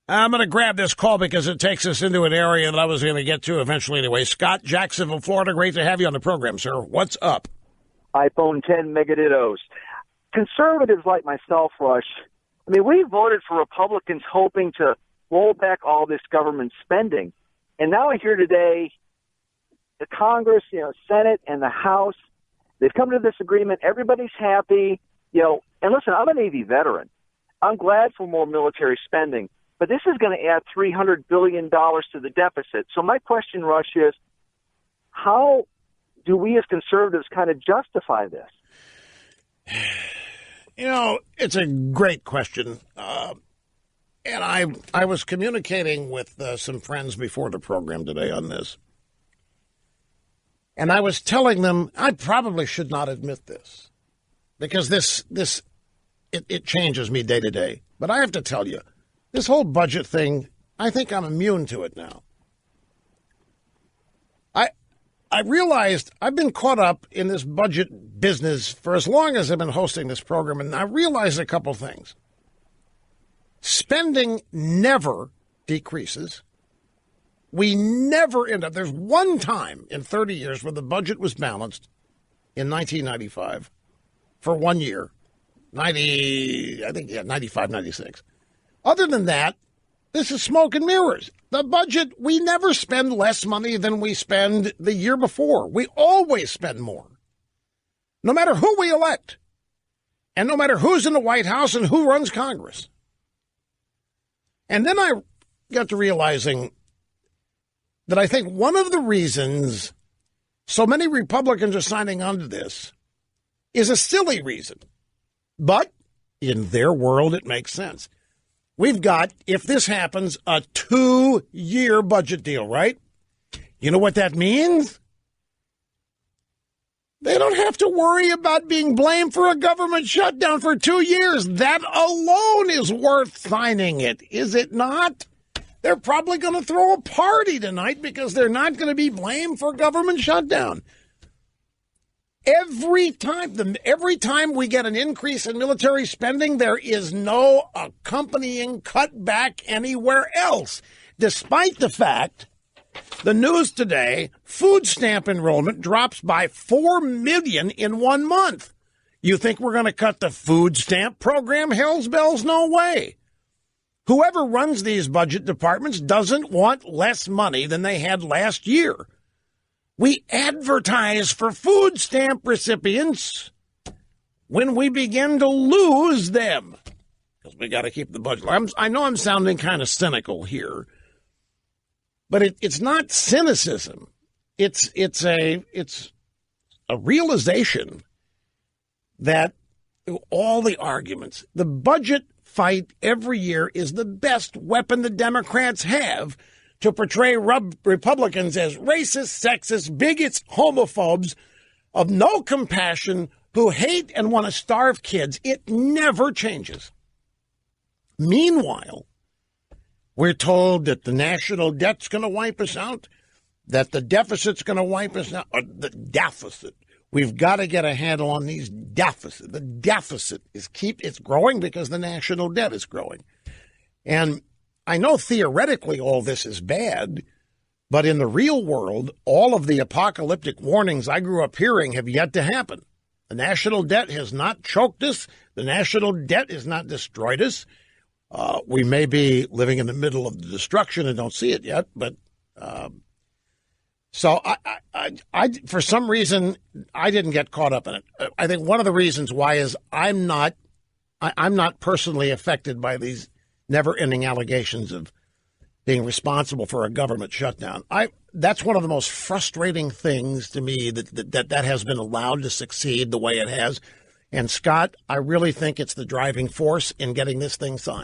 I'm going to grab this call because it takes us into an area that I was going to get to eventually anyway. Scott, Jacksonville, Florida, great to have you on the program, sir. What's up? iPhone 10 megadittos. Conservatives like myself, Rush, I mean, we voted for Republicans hoping to roll back all this government spending. And now I hear today the Congress, Senate and the House, they've come to this agreement. Everybody's happy, and listen, I'm a Navy veteran. I'm glad for more military spending, but this is going to add $300 billion to the deficit. So my question, Rush, is how do we as conservatives kind of justify this? It's a great question. And I was communicating with some friends before the program today on this. And I was telling them I probably should not admit this because it changes me day to day. But I have to tell you, this whole budget thing, I think I'm immune to it now. I realized I've been caught up in this budget business for as long as I've been hosting this program, and I realized a couple things. Spending never decreases. We never end up. There's one time in 30 years where the budget was balanced in 1995 for 1 year. 95, 96. Other than that, this is smoke and mirrors. The budget, we never spend less money than we spend the year before. We always spend more. No matter who we elect. And no matter who's in the White House and who runs Congress. And then I got to realizing that I think one of the reasons so many Republicans are signing on to this is a silly reason. But in their world, it makes sense. We've got, if this happens, a 2-year budget deal, right? You know what that means? They don't have to worry about being blamed for a government shutdown for 2 years. That alone is worth signing it, is it not? They're probably going to throw a party tonight because they're not going to be blamed for government shutdown. Every time we get an increase in military spending, there is no accompanying cutback anywhere else, despite the fact the news today, food stamp enrollment drops by 4 million in 1 month. You think we're going to cut the food stamp program? Hell's bells, no way. Whoever runs these budget departments doesn't want less money than they had last year. We advertise for food stamp recipients when we begin to lose them. Because we got to keep the budget. I know I'm sounding kind of cynical here, but it's not cynicism. It's a realization that all the arguments, the budget fight every year is the best weapon the Democrats have to portray Republicans as racist, sexist, bigots, homophobes, of no compassion, who hate and want to starve kids. It never changes. Meanwhile, we're told that the national debt's going to wipe us out, that the deficit's going to wipe us out. The deficit. We've got to get a handle on these deficits. The deficit it's growing because the national debt is growing. And I know theoretically all this is bad, but in the real world, all of the apocalyptic warnings I grew up hearing have yet to happen. The national debt has not choked us. The national debt has not destroyed us. We may be living in the middle of the destruction and don't see it yet, but so I for some reason I didn't get caught up in it. I think one of the reasons why is I'm not personally affected by these never-ending allegations of being responsible for a government shutdown. That's one of the most frustrating things to me that has been allowed to succeed the way it has. And Scott, I really think it's the driving force in getting this thing signed.